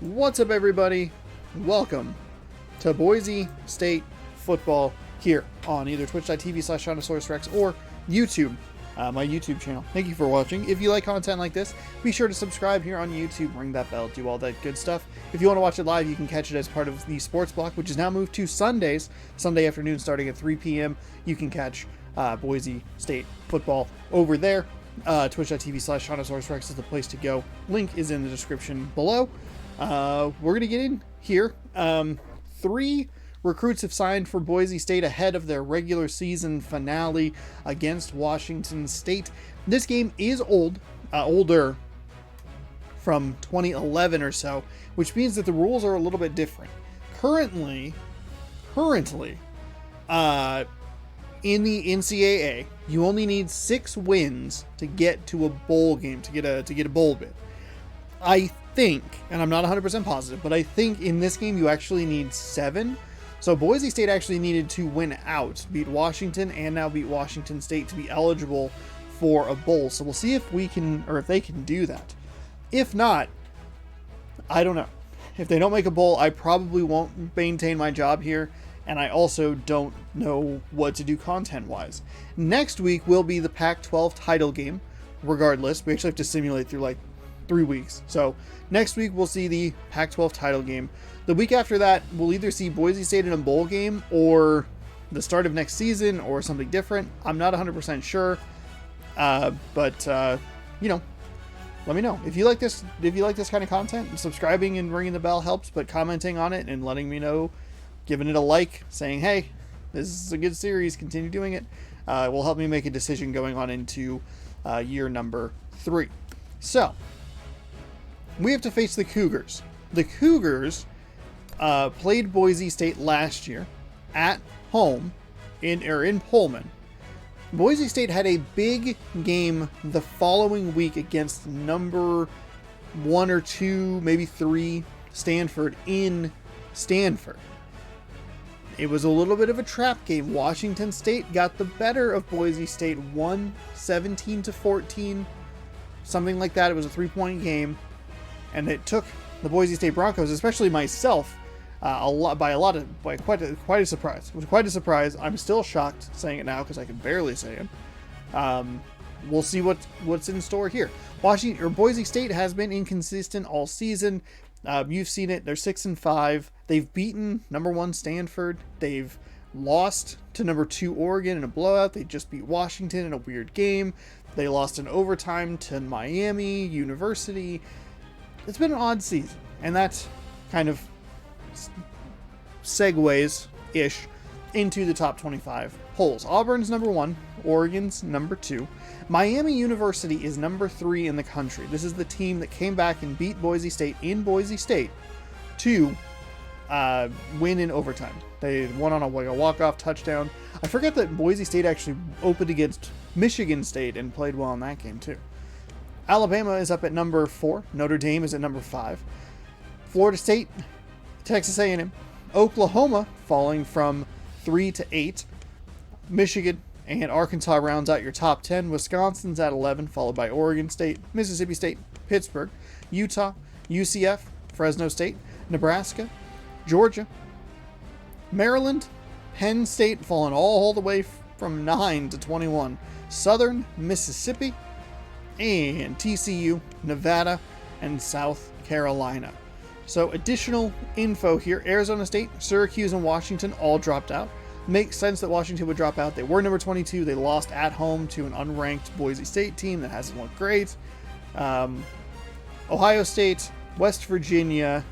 What's up, everybody? Welcome to Boise State football here on either twitch.tv/Rex or YouTube, my YouTube channel. Thank you for watching. If you like content like this, be sure to subscribe here on YouTube, ring that bell, do all that good stuff. If you want to watch it live, you can catch it as part of the sports block, which is now moved to Sundays, Sunday afternoon starting at 3 p.m. You can catch Boise State football over there. Twitch.tv/Rex is the place to go. Link is in the description below. We're going to get in here. 3 recruits have signed for Boise State ahead of their regular season finale against Washington State. This game is older, from 2011 or so, which means that the rules are a little bit different. Currently, in the NCAA, you only need 6 wins to get to a bowl game, to get a bowl bid. I think, and I'm not 100% positive, but I think in this game you actually need 7. So Boise State actually needed to win out, beat Washington, and now beat Washington State to be eligible for a bowl. So we'll see if we can, or if they can do that. If not, I don't know. If they don't make a bowl, I probably won't maintain my job here, and I also don't know what to do content-wise. Next week will be the Pac-12 title game. Regardless, we actually have to simulate through like 3 weeks. So next week we'll see the Pac-12 title game. The week after that, we'll either see Boise State in a bowl game or the start of next season or something different. I'm not 100% sure. But you know, let me know if you like this. If you like this kind of content, subscribing and ringing the bell helps, but commenting on it and letting me know, giving it a like, saying, hey, this is a good series, continue doing it, will help me make a decision going on into year number 3. So we have to face the Cougars. The Cougars played Boise State last year at home in Pullman. Boise State had a big game the following week against number 1 or 2, maybe 3, Stanford in Stanford. It was a little bit of a trap game. Washington State got the better of Boise State, won 17-14, something like that. It was a 3-point game, and it took the Boise State Broncos, especially myself, by quite a surprise. It was quite a surprise. I'm still shocked saying it now because I can barely say it. We'll see what's in store here. Boise State has been inconsistent all season. You've seen it. They're 6-5. They've beaten number 1 Stanford. They've lost to number 2 Oregon in a blowout. They just beat Washington in a weird game. They lost in overtime to Miami University. It's been an odd season, and that kind of segues-ish into the top 25 polls. Auburn's number 1, Oregon's number 2. Miami University is number 3 in the country. This is the team that came back and beat Boise State in Boise State to win in overtime. They won on a walk-off touchdown. I forget that Boise State actually opened against Michigan State and played well in that game too. Alabama is up at number 4. Notre Dame is at number 5. Florida State, Texas A&M, Oklahoma falling from 3 to 8. Michigan and Arkansas rounds out your top 10. Wisconsin's at 11, followed by Oregon State, Mississippi State, Pittsburgh, Utah, UCF, Fresno State, Nebraska, Georgia, Maryland, Penn State falling all the way from 9 to 21. Southern Mississippi, and TCU, Nevada, and South Carolina. So additional info here. Arizona State, Syracuse, and Washington all dropped out. Makes sense that Washington would drop out. They were number 22. They lost at home to an unranked Boise State team that hasn't looked great. Ohio State, West Virginia,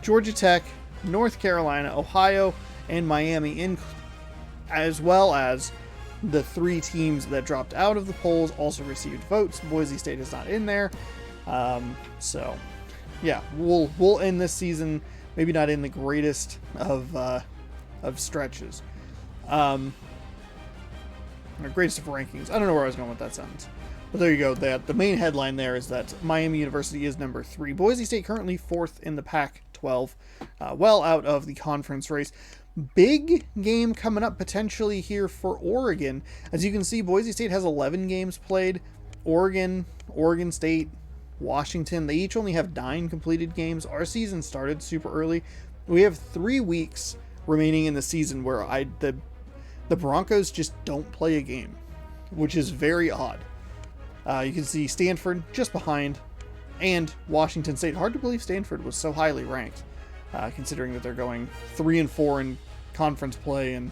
Georgia Tech, North Carolina, Ohio, and Miami, as well as the 3 teams that dropped out of the polls also received votes. Boise State is not in there. So yeah, we'll end this season maybe not in the greatest of stretches, or greatest of rankings. I don't know where I was going with that sentence, but there you go. The main headline there is that Miami University is number 3. Boise State currently 4th in the Pac-12, well out of the conference race. Big game coming up potentially here for Oregon. As you can see, Boise State has 11 games played. Oregon State, Washington. They each only have 9 completed games. Our season started super early. We have 3 weeks remaining in the season where the Broncos just don't play a game, which is very odd. You can see Stanford just behind, and Washington State. Hard to believe Stanford was so highly ranked, considering that they're going 3-4 in conference play and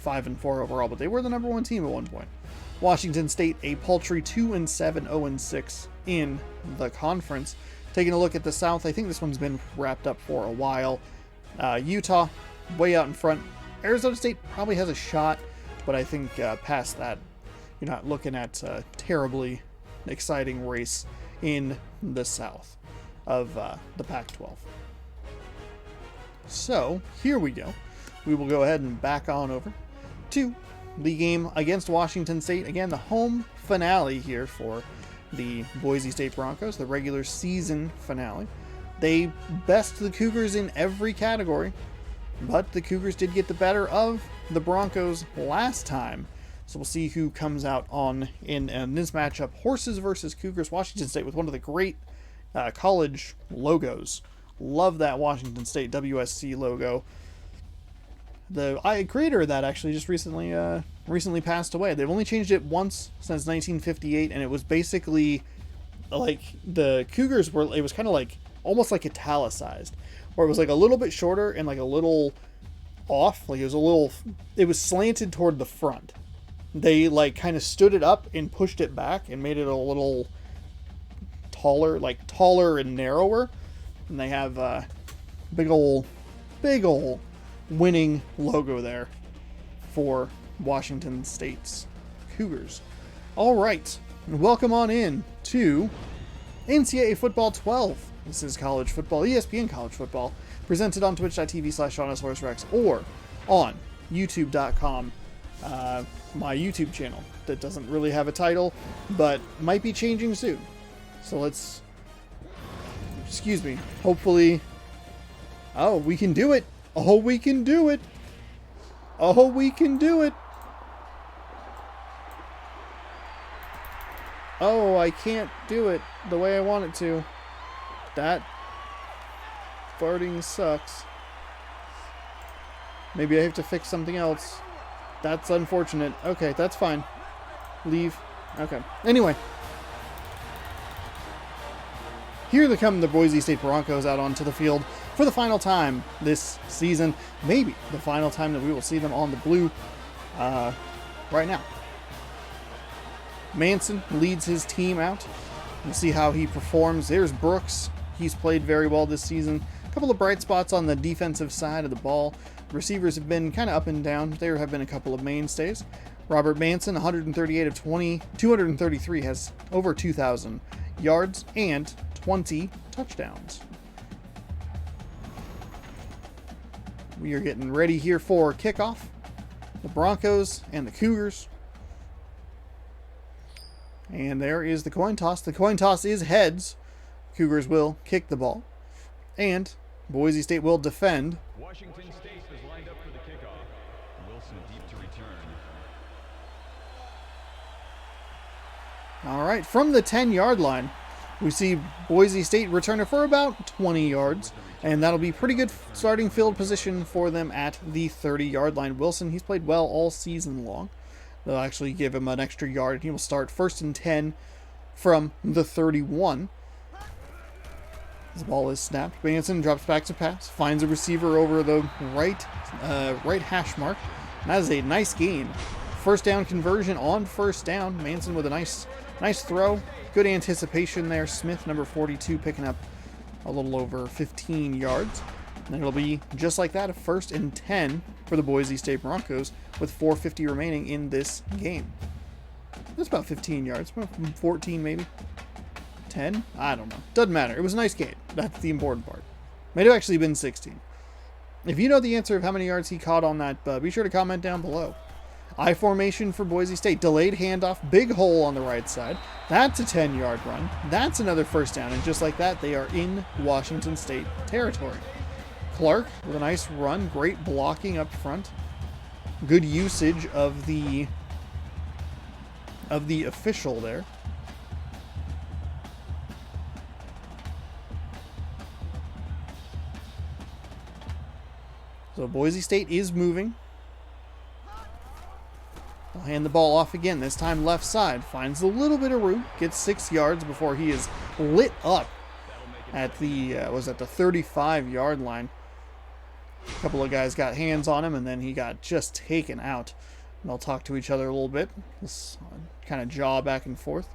5-4 overall, but they were the number 1 team at one point. Washington State, a paltry 2-7, 0-6 in the conference. Taking a look at the South, I think this one's been wrapped up for a while. Utah, way out in front. Arizona State probably has a shot, but I think past that, you're not looking at a terribly exciting race in the South of the Pac-12. So, here we go. We will go ahead and back on over to the game against Washington State. Again, the home finale here for the Boise State Broncos, the regular season finale. They best the Cougars in every category, but the Cougars did get the better of the Broncos last time. So we'll see who comes out on in this matchup. Horses versus Cougars. Washington State with one of the great college logos. Love that Washington State WSC logo. The creator of that actually just recently passed away. They've only changed it once since 1958, and it was basically like the Cougars were. It was kind of like almost like italicized, where it was like a little bit shorter and like a little off. Like it was slanted toward the front. They like kind of stood it up and pushed it back and made it a little taller and narrower. And they have a big old winning logo there for Washington State's Cougars. All right, welcome on in to NCAA Football 12. This is college football, ESPN college football, presented on twitch.tv/SeanOsaurusRex or on youtube.com. My YouTube channel that doesn't really have a title, but might be changing soon. So let's, excuse me, hopefully, oh, we can do it. Oh, we can do it. Oh, we can do it. Oh, I can't do it the way I want it to. That farting sucks. Maybe I have to fix something else. That's unfortunate. Okay, that's fine. Leave. Okay. Anyway. Here they come, the Boise State Broncos out onto the field for the final time this season. Maybe the final time that we will see them on the blue right now. Manson leads his team out. We'll see how he performs. There's Brooks. He's played very well this season. A couple of bright spots on the defensive side of the ball. Receivers have been kind of up and down. There have been a couple of mainstays. Robert Manson, 138 of 233, has over 2,000 yards and 20 touchdowns. We are getting ready here for kickoff. The Broncos and the Cougars. And there is the coin toss. The coin toss is heads. Cougars will kick the ball. And Boise State will defend. Washington State is lined up for the kickoff. Wilson deep to return. All right, from the 10-yard line, we see Boise State returning for about 20 yards, and that'll be pretty good starting field position for them at the 30-yard line. Wilson, he's played well all season long. They'll actually give him an extra yard, and he will start 1st and 10 from the 31. The ball is snapped. Manson drops back to pass, finds a receiver over the right hash mark. And that is a nice gain. First down conversion on first down. Manson with a nice throw. Good anticipation there. Smith, number 42, picking up a little over 15 yards. And it'll be just like that, a 1st and 10 for the Boise State Broncos with 4:50 remaining in this game. That's about 15 yards, 14 maybe. 10? I don't know. Doesn't matter. It was a nice game. That's the important part. Might have actually been 16. If you know the answer of how many yards he caught on that, be sure to comment down below. I formation for Boise State. Delayed handoff. Big hole on the right side. That's a 10-yard run. That's another first down. And just like that, they are in Washington State territory. Clark with a nice run. Great blocking up front. Good usage of the official there. So Boise State is moving. They'll hand the ball off again, this time left side. Finds a little bit of room, gets 6 yards before he is lit up at the, was at the 35-yard line. A couple of guys got hands on him, and then he got just taken out. And they'll talk to each other a little bit. This kind of jaw back and forth.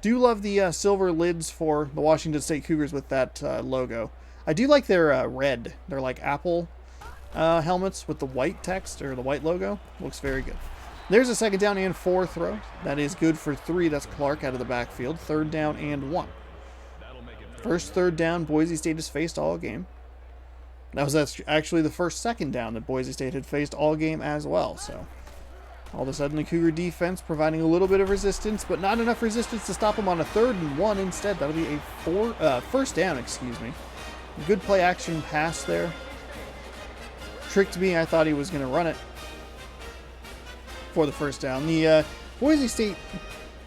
Do love the silver lids for the Washington State Cougars with that logo. I do like their red. They're like Apple helmets with the white text or the white logo. Looks very good. There's a 2nd down and 4 throw. That is good for 3. That's Clark out of the backfield. 3rd down and 1. First 3rd down Boise State has faced all game. That was actually the first 2nd down that Boise State had faced all game as well. So all of a sudden the Cougar defense providing a little bit of resistance, but not enough resistance to stop them on a 3rd and 1 instead. That'll be a first down, excuse me. Good play action pass there. Tricked me. I thought he was going to run it for the first down. The Boise State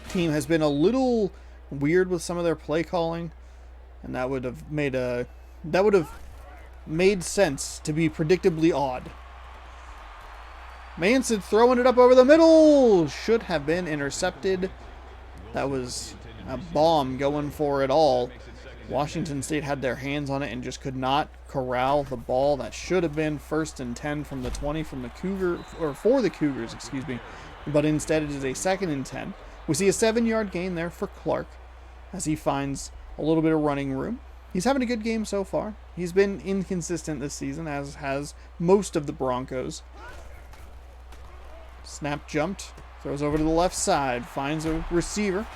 team has been a little weird with some of their play calling, and that would have made sense to be predictably odd. Manson throwing it up over the middle. Should have been intercepted. That was a bomb going for it all. Washington State had their hands on it and just could not corral the ball. That should have been 1st and 10 from the 20 from the Cougar, or for the Cougars, excuse me. But instead it is a 2nd and 10. We see a 7-yard gain there for Clark as he finds a little bit of running room. He's having a good game so far. He's been inconsistent this season, as has most of the Broncos. Snap jumped, throws over to the left side, finds a receiver,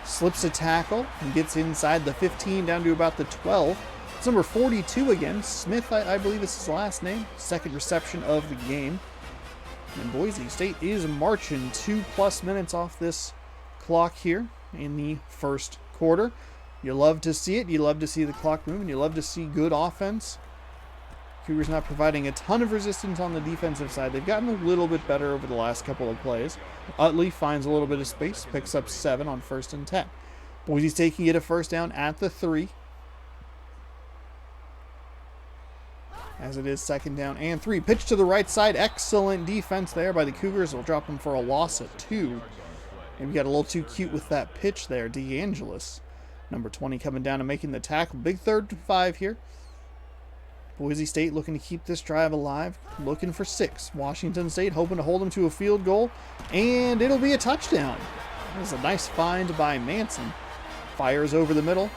slips a tackle, and gets inside the 15 down to about the 12. It's number 42 again. Smith, I believe is his last name. 2nd reception of the game. And Boise State is marching 2+ minutes off this clock here in the first quarter. You love to see it. You love to see the clock move, and you love to see good offense. Cougars not providing a ton of resistance on the defensive side. They've gotten a little bit better over the last couple of plays. Utley finds a little bit of space, picks up 7 on 1st and 10. Boise's taking it a first down at the 3. As it is 2nd down and 3. Pitch to the right side. Excellent defense there by the Cougars. Will drop them for a loss at 2. Maybe got a little too cute with that pitch there. DeAngelis, number 20, coming down and making the tackle. Big 3rd and 5 here. Boise State looking to keep this drive alive, looking for 6. Washington State hoping to hold them to a field goal, and it'll be a touchdown. That was a nice find by Manson. Fires over the middle.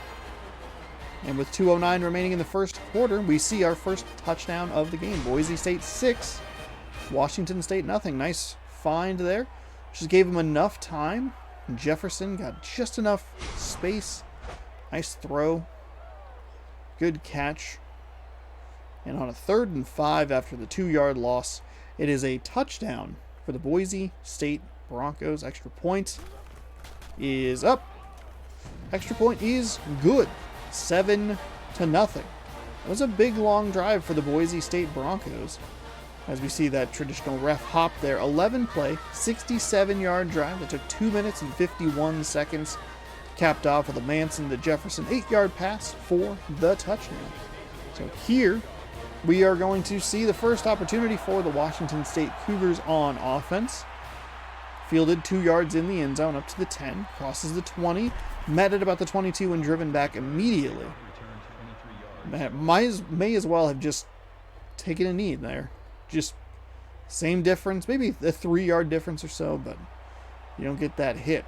And with 2:09 remaining in the first quarter, we see our first touchdown of the game. Boise State 6, Washington State nothing. Nice find there. Just gave him enough time. Jefferson got just enough space. Nice throw. Good catch. And on a 3rd and 5 after the 2-yard loss, it is a touchdown for the Boise State Broncos. Extra point is up. Extra point is good. 7-0. It was a big, long drive for the Boise State Broncos. As we see that traditional ref hop there. 11-play, 67-yard drive that took 2 minutes and 51 seconds. Capped off with a Manson to Jefferson 8-yard pass for the touchdown. So here we are going to see the first opportunity for the Washington State Cougars on offense. Fielded 2 yards in the end zone up to the 10. Crosses the 20. Met at about the 22 and driven back immediately. May as well have just taken a knee there. Just same difference. Maybe a 3-yard difference or so, but you don't get that hit.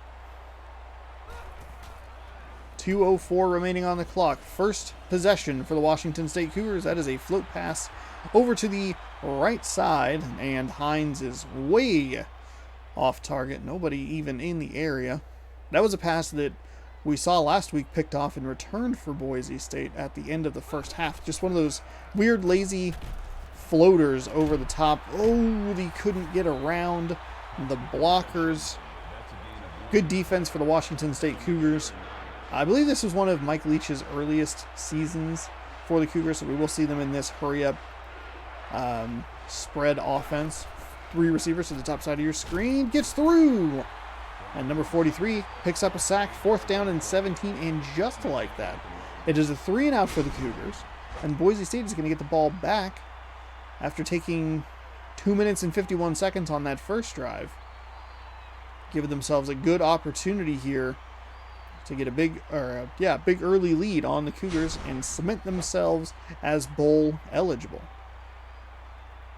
2:04 remaining on the clock. First possession for the Washington State Cougars. That is a float pass over to the right side, and Hines is way off target. Nobody even in the area. That was a pass that we saw last week picked off and returned for Boise State at the end of the first half. Just one of those weird, lazy floaters over the top. Oh, he couldn't get around the blockers. Good defense for the Washington State Cougars. I believe this was one of Mike Leach's earliest seasons for the Cougars, so we will see them in this hurry-up spread offense. 3 receivers to the top side of your screen. Gets through! And number 43 picks up a sack. 4th down and 17, and just like that, it is a 3-and-out for the Cougars. And Boise State is going to get the ball back after taking 2 minutes and 51 seconds on that first drive, giving themselves a good opportunity here to get a big early lead on the Cougars and cement themselves as bowl eligible.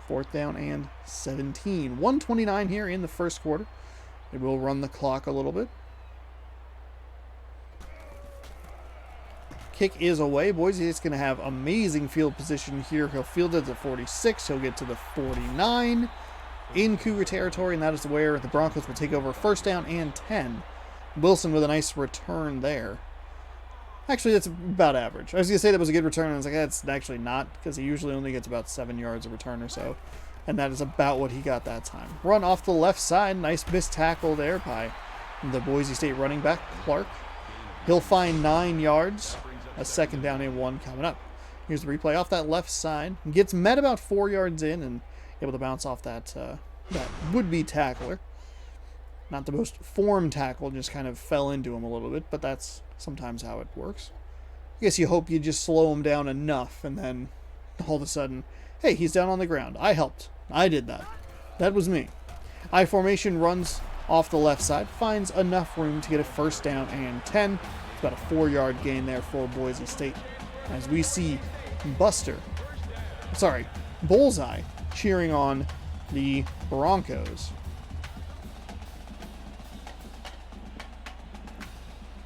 4th down and 17. 1:29 here in the first quarter. They will run the clock a little bit. Kick is away. Boise is going to have amazing field position here. He'll field it at 46. He'll get to the 49 in Cougar territory, and that is where the Broncos will take over 1st down and 10. Wilson with a nice return there. Actually, that's about average. I was going to say that was a good return, and I was like, that's actually not, because he usually only gets about 7 yards a return or so. And that is about what he got that time. Run off the left side. Nice missed tackle there by the Boise State running back, Clark. He'll find 9 yards. A 2nd down and 1 coming up. Here's the replay off that left side. Gets met about 4 yards in and able to bounce off that would-be tackler. Not the most formed tackle, just kind of fell into him a little bit, but that's sometimes how it works. I guess you hope you just slow him down enough, and then all of a sudden, hey, he's down on the ground. I helped. I did that. That was me. I formation runs off the left side, finds enough room to get a 1st down and 10. It's about a 4-yard gain there for Boise State. As we see Bullseye cheering on the Broncos.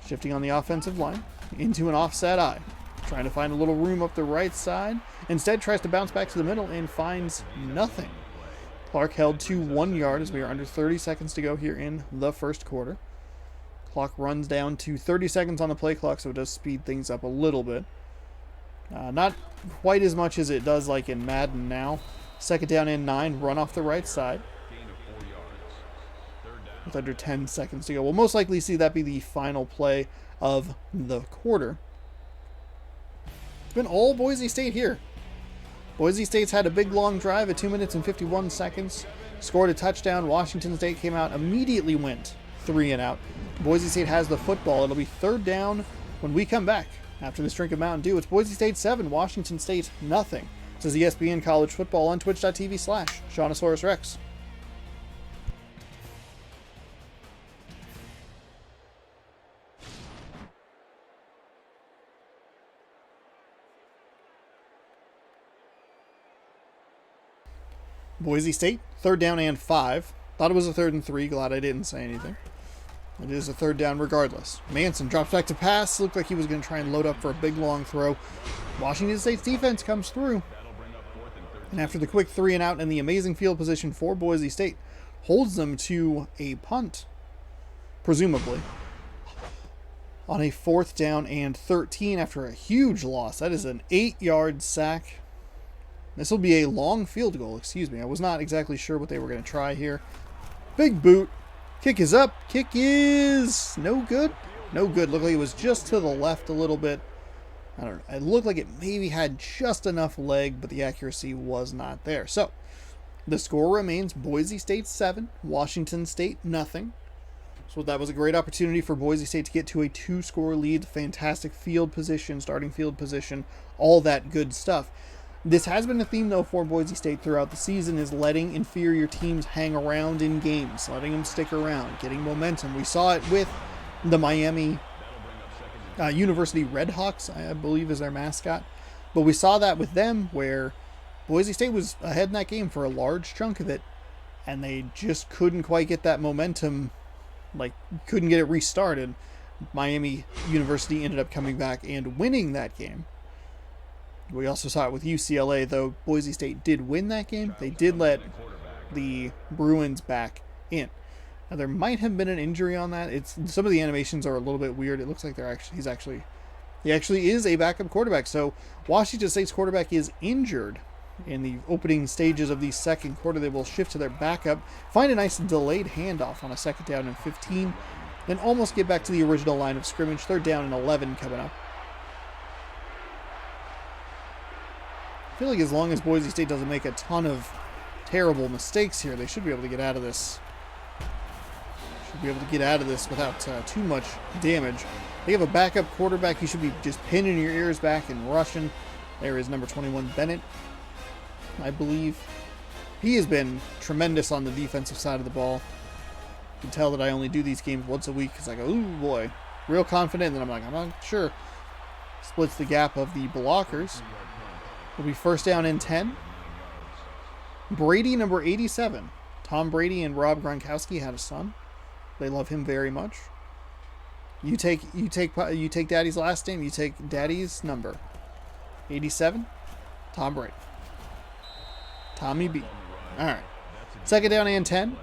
Shifting on the offensive line into an offset eye. Trying to find a little room up the right side. Instead tries to bounce back to the middle and finds nothing. Clark held to 1 yard as we are under 30 seconds to go here in the first quarter. Clock runs down to 30 seconds on the play clock, so it does speed things up a little bit. Not quite as much as it does like in Madden now. 2nd down and 9, run off the right side. With under 10 seconds to go. We'll most likely see that be the final play of the quarter. It's been all Boise State here. Boise State's had a big long drive at 2 minutes and 51 seconds. Scored a touchdown. Washington State came out, immediately went 3 and out. Boise State has the football. It'll be 3rd down when we come back. After this drink of Mountain Dew, it's Boise State 7, Washington State nothing. This is ESPN College Football on twitch.tv/Shawnosaurus Rex. Boise State, 3rd down and 5. Thought it was a 3rd and 3. Glad I didn't say anything. It is a 3rd down regardless. Manson drops back to pass. Looked like he was going to try and load up for a big long throw. Washington State's defense comes through. And after the quick 3 and out and the amazing field position for Boise State, holds them to a punt, presumably, on a 4th down and 13 after a huge loss. That is an 8-yard sack. This will be a long field goal, excuse me. I was not exactly sure what they were going to try here. Big boot. Kick is up. Kick is no good. No good. Looked like it was just to the left a little bit. I don't know. It looked like it maybe had just enough leg, but the accuracy was not there. So, the score remains Boise State 7, Washington State nothing. So that was a great opportunity for Boise State to get to a 2-score lead. Fantastic field position, starting field position, all that good stuff. This has been a theme, though, for Boise State throughout the season, is letting inferior teams hang around in games, letting them stick around, getting momentum. We saw it with the Miami University Redhawks, I believe is their mascot. But we saw that with them, where Boise State was ahead in that game for a large chunk of it, and they just couldn't quite get that momentum, couldn't get it restarted. Miami University ended up coming back and winning that game. We also saw it with UCLA, though Boise State did win that game. They did let the Bruins back in. Now, there might have been an injury on that. Some of the animations are a little bit weird. It looks like he actually is a backup quarterback. So Washington State's quarterback is injured in the opening stages of the second quarter. They will shift to their backup, find a nice delayed handoff on a 2nd down and 15, then almost get back to the original line of scrimmage. 3rd down and 11 coming up. I feel like as long as Boise State doesn't make a ton of terrible mistakes here, they should be able to get out of this. Without too much damage. They have a backup quarterback. He should be just pinning your ears back and rushing. There is number 21, Bennett. I believe. He has been tremendous on the defensive side of the ball. You can tell that I only do these games once a week because I go, ooh boy, real confident. And then I'm like, I'm not sure. Splits the gap of the blockers. It'll be first down and 10. Brady, number 87. Tom Brady and Rob Gronkowski had a son. They love him very much. You take Daddy's last name. You take Daddy's number. 87. Tom Brady. Tommy B. All right. Second down and 10.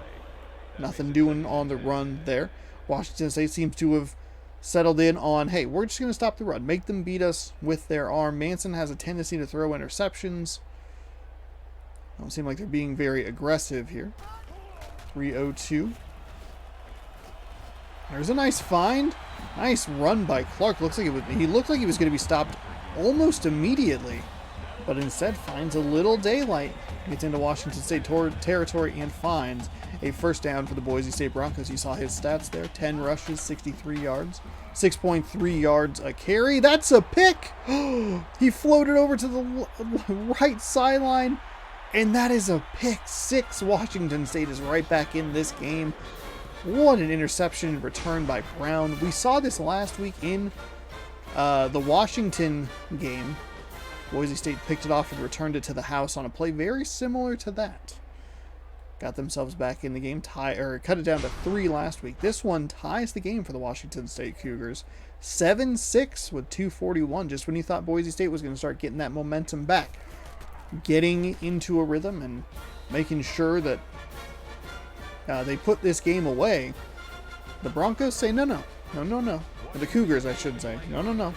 Nothing doing on the run there. Washington State seems to have settled in on, hey, we're just going to stop the run. Make them beat us with their arm. Manson has a tendency to throw interceptions. Don't seem like they're being very aggressive here. 3:02. There's a nice find. Nice run by Clark. He looked like he was going to be stopped almost immediately, but instead finds a little daylight. Gets into Washington State territory and finds a first down for the Boise State Broncos. You saw his stats there. 10 rushes, 63 yards, 6.3 yards a carry. That's a pick. He floated over to the right sideline, and that is a pick six. Washington State is right back in this game. What an interception return by Brown. We saw this last week in the Washington game. Boise State picked it off and returned it to the house on a play very similar to that. Got themselves back in the game, cut it down to 3 last week. This one ties the game for the Washington State Cougars. 7-6 with 2:41, just when you thought Boise State was going to start getting that momentum back. Getting into a rhythm and making sure that they put this game away. The Broncos say no. Or the Cougars, I should say. No.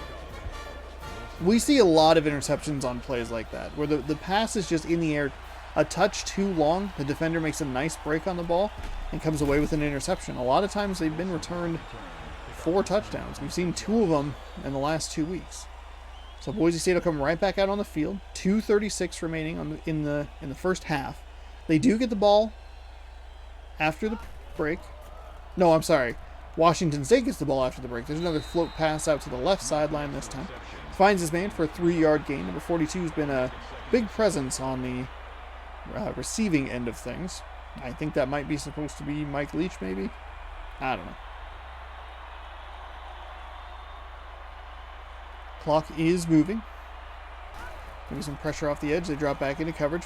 We see a lot of interceptions on plays like that, where the pass is just in the air a touch too long. The defender makes a nice break on the ball and comes away with an interception. A lot of times they've been returned 4 touchdowns. We've seen 2 of them in the last 2 weeks. So Boise State will come right back out on the field. 2:36 remaining in the first half. They do get the ball after the break. No, I'm sorry. Washington State gets the ball after the break. There's another float pass out to the left sideline this time. Finds his man for a 3-yard gain. Number 42 has been a big presence on the receiving end of things. I think that might be supposed to be Mike Leach, maybe. I don't know. Clock is moving. Maybe some pressure off the edge. They drop back into coverage.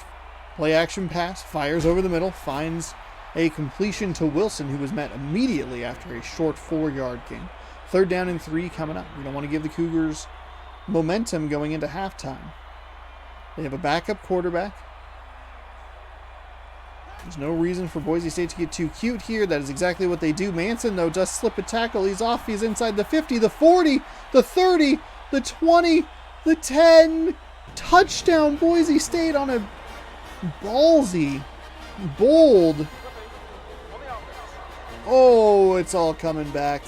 Play action pass. Fires over the middle. Finds a completion to Wilson, who was met immediately after a short 4-yard gain. 3rd down and 3 coming up. We don't want to give the Cougars momentum going into halftime. They have a backup quarterback. There's no reason for Boise State to get too cute here. That is exactly what they do. Manson, though, does slip a tackle. He's off. He's inside the 50, the 40, the 30, the 20, the 10. Touchdown, Boise State on a ballsy, bold. Oh, it's all coming back.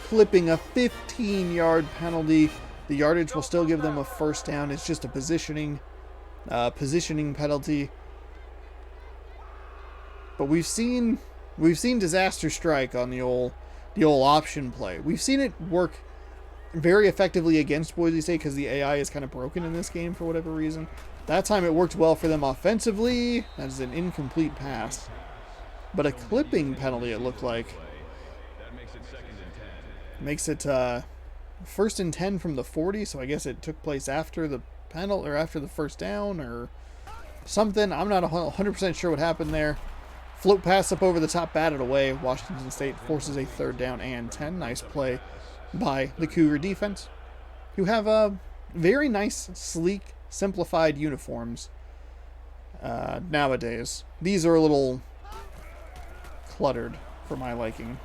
Clipping a 15-yard penalty. The yardage will still give them a first down. It's just a positioning penalty. But we've seen disaster strike on the old option play. We've seen it work very effectively against Boise State because the AI is kind of broken in this game for whatever reason. That time it worked well for them offensively. That is an incomplete pass. But a clipping penalty, it looked like. Makes it 1st and 10 from the 40, so I guess it took place after the penalty or after the first down or something. I'm not 100% sure what happened there. Float pass up over the top, batted away. Washington State forces a 3rd down and 10. Nice play by the Cougar defense, who have very nice, sleek, simplified uniforms nowadays. These are a little cluttered for my liking.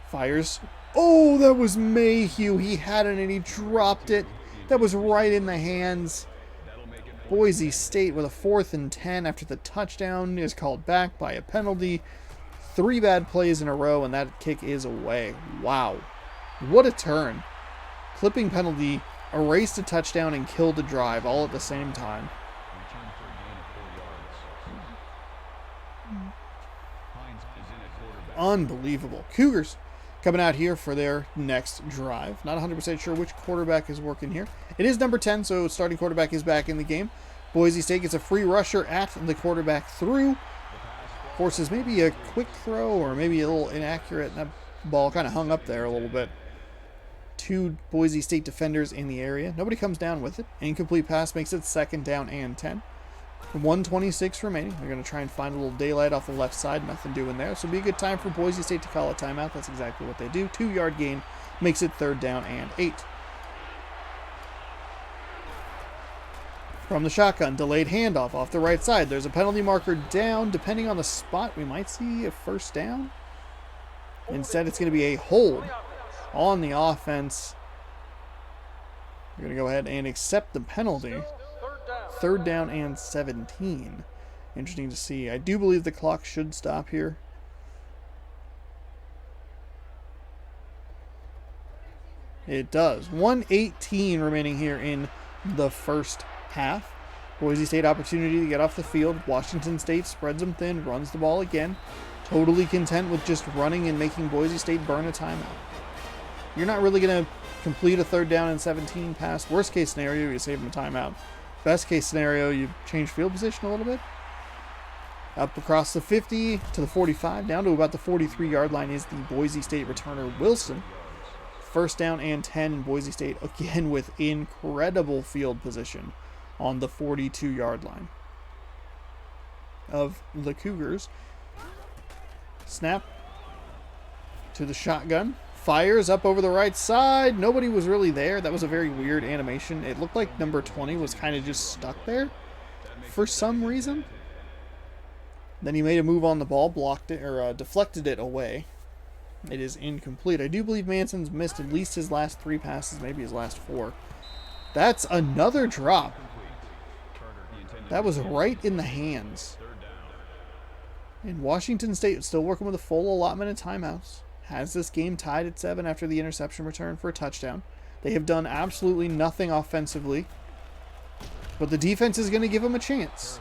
Fires. Oh, that was Mayhew. He had it and he dropped it. That was right in the hands. Boise State with a 4th and 10 after the touchdown is called back by a penalty. 3 bad plays in a row, and that kick is away. Wow. What a turn. Clipping penalty, erased a touchdown, and killed a drive all at the same time. Unbelievable. Cougars coming out here for their next drive. Not 100% sure which quarterback is working here. It is number 10, so starting quarterback is back in the game. Boise State gets a free rusher at the quarterback through. Forces maybe a quick throw or maybe a little inaccurate. That ball kind of hung up there a little bit. 2 Boise State defenders in the area. Nobody comes down with it. Incomplete pass makes it 2nd down and 10. 1:26 remaining. They're going to try and find a little daylight off the left side. Nothing doing there. So it'll be a good time for Boise State to call a timeout. That's exactly what they do. 2-yard gain makes it 3rd down and 8. From the shotgun, delayed handoff off the right side. There's a penalty marker down. Depending on the spot, we might see a 1st down. Instead, it's going to be a hold on the offense. We're going to go ahead and accept the penalty. 3rd down and 17. Interesting to see. I do believe the clock should stop here. It does. 1:18 remaining here in the first half. Boise State opportunity to get off the field. Washington State spreads them thin, runs the ball again. Totally content with just running and making Boise State burn a timeout. You're not really going to complete a 3rd down and 17 pass. Worst case scenario, you save them a timeout. Best case scenario, you change field position a little bit. Up across the 50 to the 45, down to about the 43-yard line is the Boise State returner, Wilson. 1st down and 10, and Boise State again with incredible field position on the 42-yard line of the Cougars. Snap to the shotgun. Fires up over the right side. Nobody was really there. That was a very weird animation. It looked like number 20 was kind of just stuck there for some reason. Then he made a move on the ball, blocked it, or deflected it away. It is incomplete. I do believe Manson's missed at least his last 3 passes, maybe his last 4. That's another drop. That was right in the hands. And Washington State still working with a full allotment of timeouts. Has this game tied at 7 after the interception return for a touchdown. They have done absolutely nothing offensively. But the defense is going to give them a chance.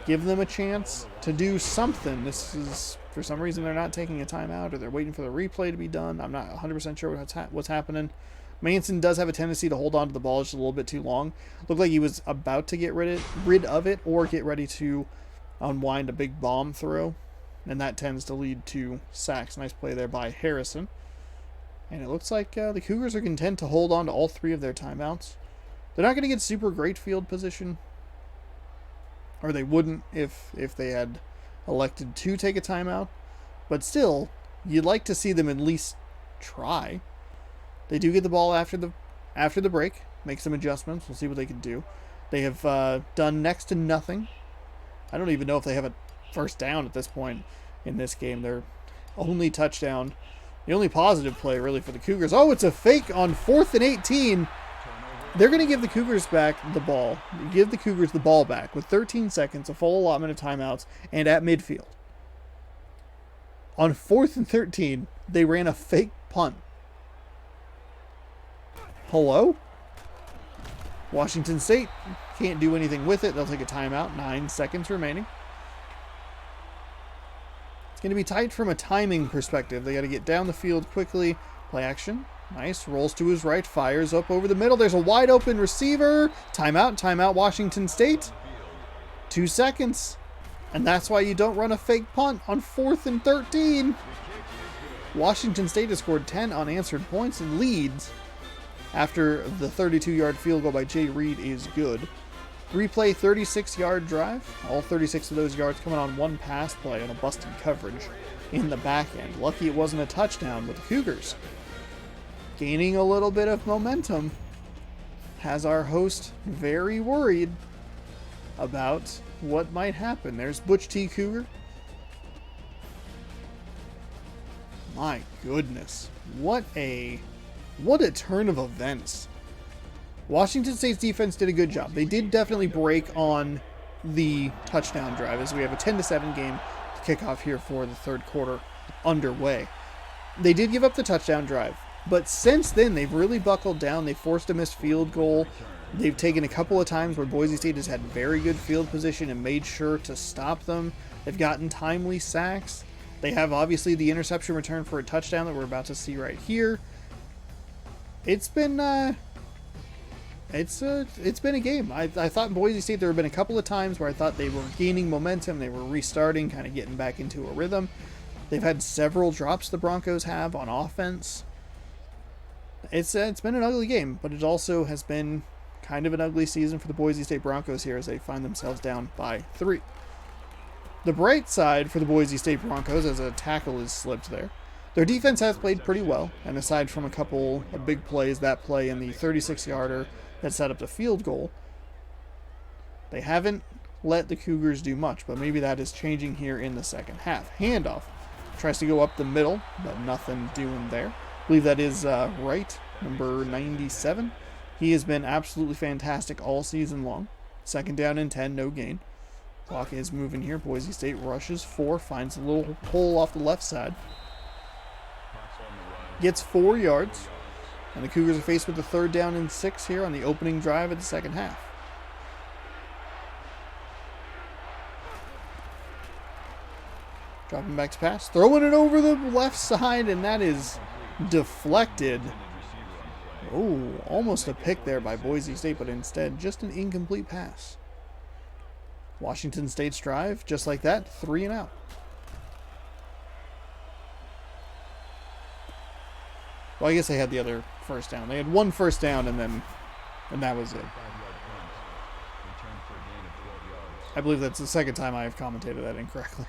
Give them a chance to do something. This is, for some reason, they're not taking a timeout or they're waiting for the replay to be done. I'm not 100% sure what's happening. Manson does have a tendency to hold on to the ball just a little bit too long. Looked like he was about to get rid of it or get ready to unwind a big bomb throw. And that tends to lead to sacks. Nice play there by Harrison. And it looks like the Cougars are content to hold on to all 3 of their timeouts. They're not going to get super great field position. Or they wouldn't if they had elected to take a timeout. But still, you'd like to see them at least try. They do get the ball after the break. Make some adjustments. We'll see what they can do. They have done next to nothing. I don't even know if they have a 1st down at this point in this game. Their only touchdown, the only positive play really for the Cougars. Oh, it's a fake on 4th and 18. They're going to give the Cougars back the ball. Give the Cougars the ball back with 13 seconds, a full allotment of timeouts, and at midfield. On 4th and 13, they ran a fake punt. Hello? Washington State can't do anything with it. They'll take a timeout. 9 seconds remaining. Going to be tight from a timing perspective. They got to get down the field quickly. Play action. Nice. Rolls to his right. Fires up over the middle. There's a wide open receiver. Timeout. Timeout Washington State. 2 seconds. And that's why you don't run a fake punt on 4th and 13. Washington State has scored 10 unanswered points and leads after the 32-yard field goal by Jay Reed is good. Replay 36-yard drive. All 36 of those yards coming on 1 pass play on a busted coverage in the back end. Lucky it wasn't a touchdown, but the Cougars gaining a little bit of momentum has our host very worried about what might happen. There's Butch T. Cougar. My goodness. What a turn of events. Washington State's defense did a good job. They did definitely break on the touchdown drive as we have a 10-7 game to kick off here for the 3rd quarter underway. They did give up the touchdown drive, but since then they've really buckled down. They forced a missed field goal. They've taken a couple of times where Boise State has had very good field position and made sure to stop them. They've gotten timely sacks. They have obviously the interception return for a touchdown that we're about to see right here. It's been It's been a game. I thought Boise State, there have been a couple of times where I thought they were gaining momentum, they were restarting, kind of getting back into a rhythm. They've had several drops, the Broncos have, on offense. It's been an ugly game, but it also has been kind of an ugly season for the Boise State Broncos here as they find themselves down by 3. The bright side for the Boise State Broncos, as a tackle is slipped there, their defense has played pretty well, and aside from a couple of big plays, that play and the 36-yarder that set up the field goal, they haven't let the Cougars do much, but maybe that is changing here in the second half. Handoff. Tries to go up the middle, but nothing doing there. I believe that is Wright, number 97. He has been absolutely fantastic all season long. 2nd down and 10, no gain. Clock is moving here. Boise State rushes 4, finds a little hole off the left side. Gets 4 yards. And the Cougars are faced with the 3rd down and 6 here on the opening drive of the second half. Dropping back to pass. Throwing it over the left side, and that is deflected. Oh, almost a pick there by Boise State, but instead just an incomplete pass. Washington State's drive, just like that, 3 and out. Well, I guess they had the other first down. They had 1 first down, and that was it. I believe that's the second time I have commentated that incorrectly.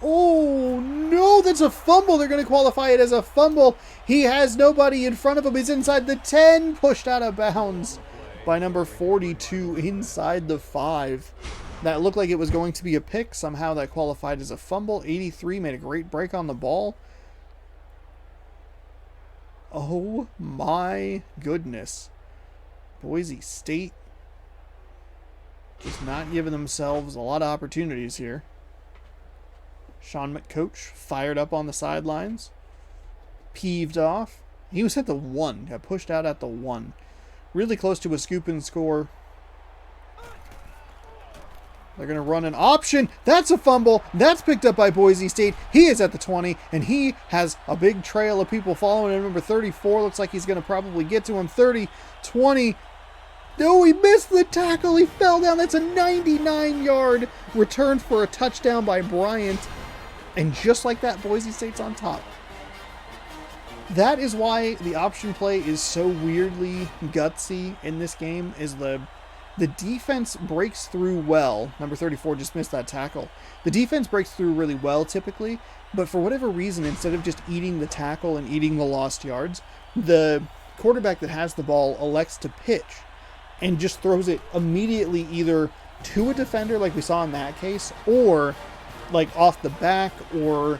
Oh, no, that's a fumble. They're going to qualify it as a fumble. He has nobody in front of him. He's inside the 10, pushed out of bounds by number 42 inside the 5. That looked like it was going to be a pick. Somehow that qualified as a fumble. 83 made a great break on the ball. Oh, my goodness. Boise State just not giving themselves a lot of opportunities here. Sean McCoach fired up on the sidelines. Peeved off. He was at the 1. Got pushed out at the 1. Really close to a scoop and score. They're going to run an option. That's a fumble. That's picked up by Boise State. He is at the 20, and he has a big trail of people following him. Number 34 looks like he's going to probably get to him. 30, 20. No, he missed the tackle. He fell down. That's a 99-yard return for a touchdown by Bryant. And just like that, Boise State's on top. That is why the option play is so weirdly gutsy in this game, is the defense breaks through well. Number 34 just missed that tackle. The defense breaks through really well typically, but for whatever reason, instead of just eating the tackle and eating the lost yards, the quarterback that has the ball elects to pitch and just throws it immediately either to a defender like we saw in that case, or like off the back or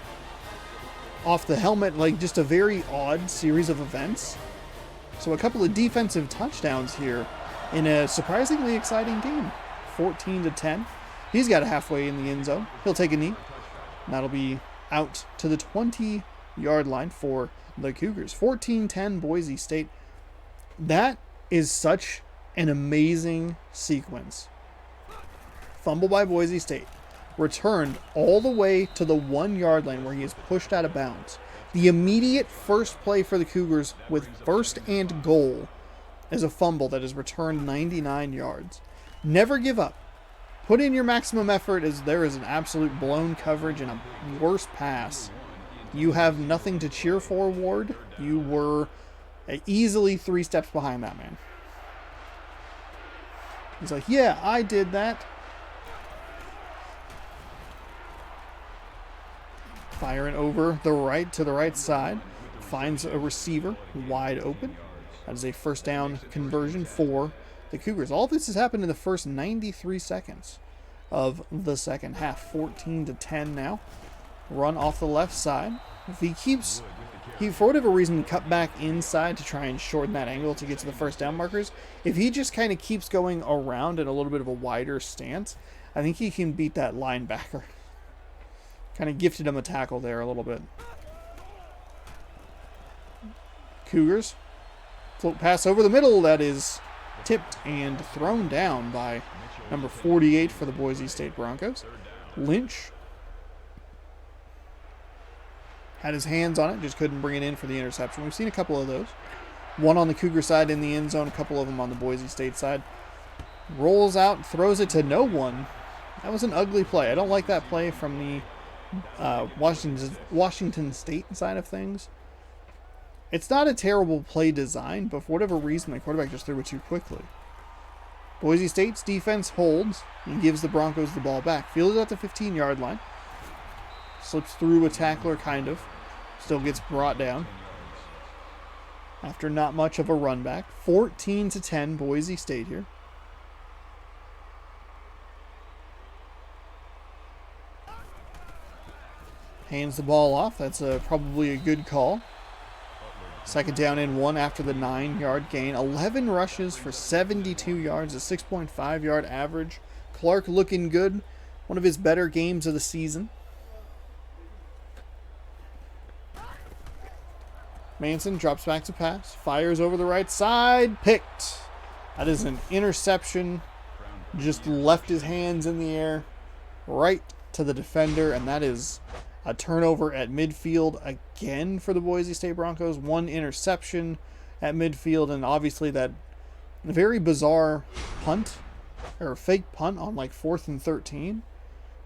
off the helmet, like just a very odd series of events. So a couple of defensive touchdowns here in a surprisingly exciting game. 14-10. He's got a halfway in the end zone. He'll take a knee. That'll be out to the 20-yard line for the Cougars. 14-10 Boise State. That is such an amazing sequence. Fumble by Boise State. Returned all the way to the 1-yard line where he is pushed out of bounds. The immediate first play for the Cougars with first and goal is a fumble that is returned 99 yards. Never give up. Put in your maximum effort as there is an absolute blown coverage and a worse pass. You have nothing to cheer for, Ward. You were easily 3 steps behind that man. He's like, yeah, I did that. Firing over the right to the right side. Finds a receiver wide open. That is a first down conversion for the Cougars. All this has happened in the first 93 seconds of the second half. 14-10 now. Run off the left side. If he for whatever reason cut back inside to try and shorten that angle to get to the first down markers. If he just kind of keeps going around in a little bit of a wider stance, I think he can beat that linebacker. Kind of gifted him a tackle there a little bit. Cougars. Float pass over the middle. That is tipped and thrown down by number 48 for the Boise State Broncos. Lynch had his hands on it, just couldn't bring it in for the interception. We've seen a couple of those. One on the Cougar side in the end zone, a couple of them on the Boise State side. Rolls out, throws it to no one. That was an ugly play. I don't like that play from the Washington State side of things. It's not a terrible play design, but for whatever reason, the quarterback just threw it too quickly. Boise State's defense holds and gives the Broncos the ball back. Fields at the 15-yard line. Slips through a tackler, kind of. Still gets brought down after not much of a run back. 14-10, Boise State here. Hands the ball off. That's probably a good call. Second down and 1 after the 9-yard gain. 11 rushes for 72 yards, a 6.5-yard average. Clark looking good. One of his better games of the season. Manson drops back to pass. Fires over the right side. Picked. That is an interception. Just left his hands in the air right to the defender, and that is a turnover at midfield again for the Boise State Broncos. One interception at midfield, and obviously that very bizarre punt, or fake punt on like 4th and 13.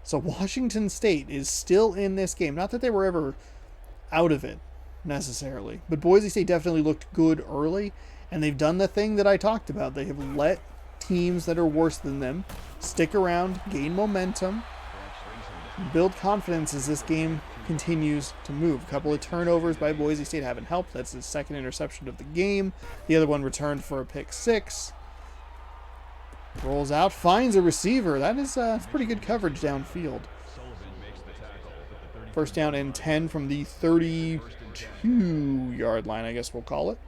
So Washington State is still in this game. Not that they were ever out of it necessarily, but Boise State definitely looked good early, and they've done the thing that I talked about. They have let teams that are worse than them stick around, gain momentum, build confidence as this game continues to move. A couple of turnovers by Boise State haven't helped. That's his second interception of the game. The other one returned for a pick 6. Rolls out, finds a receiver. That is pretty good coverage downfield. First down and 10 from the 32-yard line, I guess we'll call it.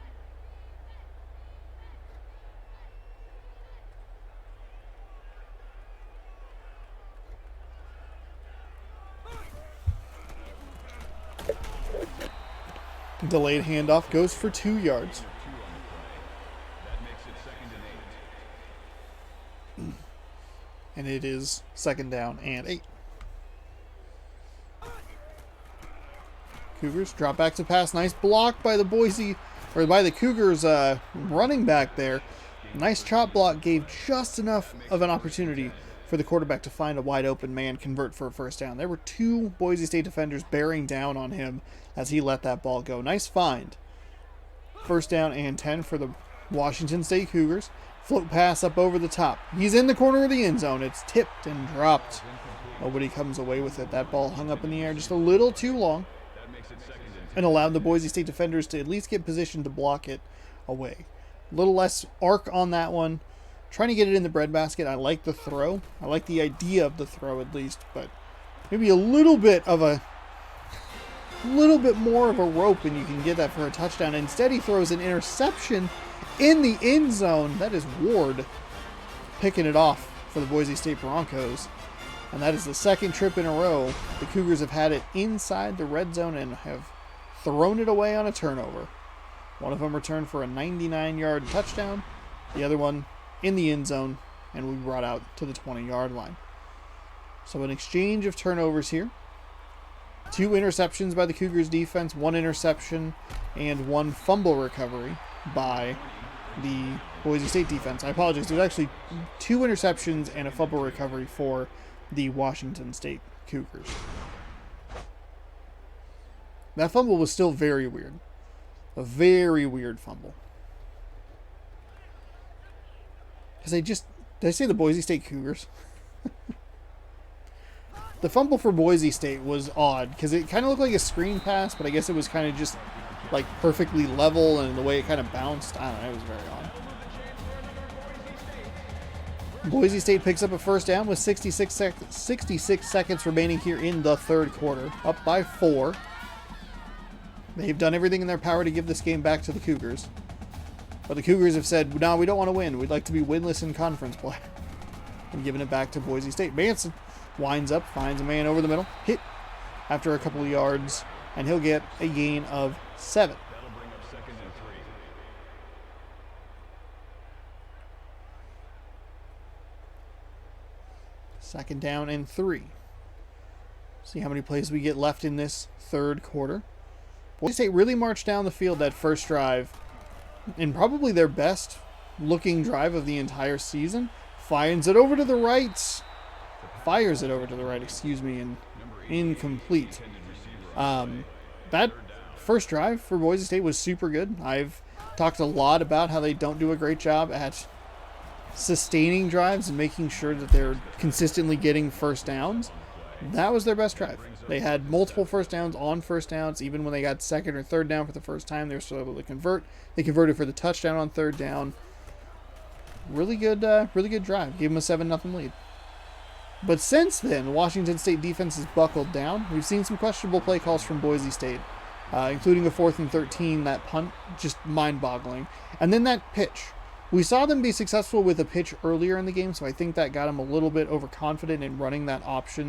Delayed handoff goes for 2 yards. And it is second down and 8. Cougars drop back to pass. Nice block by the Cougars running back there. Nice chop block, gave just enough of an opportunity for the quarterback to find a wide open man, convert for a first down. There were 2 Boise State defenders bearing down on him as he let that ball go. Nice find. First down and 10 for the Washington State Cougars. Float pass up over the top. He's in the corner of the end zone. It's tipped and dropped. Nobody comes away with it. That ball hung up in the air just a little too long and allowed the Boise State defenders to at least get positioned to block it away. A little less arc on that one. Trying to get it in the breadbasket. I like the throw. I like the idea of the throw at least, but maybe a little bit more of a rope and you can get that for a touchdown. Instead, he throws an interception in the end zone. That is Ward picking it off for the Boise State Broncos. And that is the second trip in a row the Cougars have had it inside the red zone and have thrown it away on a turnover. One of them returned for a 99-yard touchdown. The other one in the end zone, and we brought out to the 20-yard line. So an exchange of turnovers here. 2 interceptions by the Cougars defense, 1 interception, and 1 fumble recovery by the Boise State defense. I apologize. There's actually 2 interceptions and a fumble recovery for the Washington State Cougars. That fumble was still very weird. A very weird fumble. Because did I say the Boise State Cougars? The fumble for Boise State was odd because it kind of looked like a screen pass, but I guess it was kind of just like perfectly level and the way it kind of bounced. I don't know, it was very odd. Boise State picks up a first down with 66 seconds remaining here in the third quarter. Up by 4. They've done everything in their power to give this game back to the Cougars. But the Cougars have said, no, we don't want to win. We'd like to be winless in conference play. And giving it back to Boise State. Manson winds up, finds a man over the middle. Hit after a couple of yards. And he'll get a gain of 7. That'll bring up second and 3. Second down and 3. See how many plays we get left in this third quarter. Boise State really marched down the field that first drive in probably their best looking drive of the entire season. Fires it over to the right. And incomplete. That first drive for Boise State was super good. I've talked a lot about how they don't do a great job at sustaining drives and making sure that they're consistently getting first downs. That was their best drive. They had multiple first downs on first downs. Even when they got second or third down for the first time, they were still able to convert. They converted for the touchdown on third down. Really good drive. Gave them a 7-0 lead. But since then, the Washington State defense has buckled down. We've seen some questionable play calls from Boise State, including a 4th and 13, that punt, just mind-boggling. And then that pitch. We saw them be successful with a pitch earlier in the game, so I think that got them a little bit overconfident in running that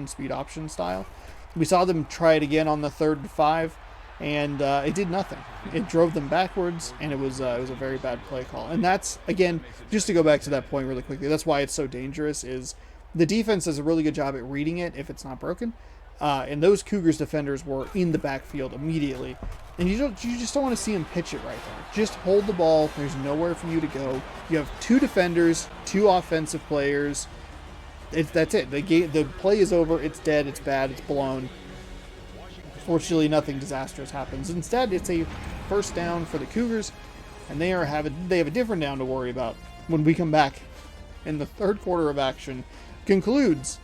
speed option style. We saw them try it again on the 3rd and 5, and it did nothing. It drove them backwards, and it was a very bad play call. And that's, again, just to go back to that point really quickly, that's why it's so dangerous, is the defense does a really good job at reading it if it's not broken. And those Cougars defenders were in the backfield immediately. And you just don't want to see them pitch it right there. Just hold the ball. There's nowhere for you to go. You have 2 defenders, 2 offensive players. That's it. The play is over. It's dead. It's bad. It's blown. Fortunately, nothing disastrous happens. Instead, it's a first down for the Cougars, and they have a different down to worry about when we come back in the third quarter of action. Concludes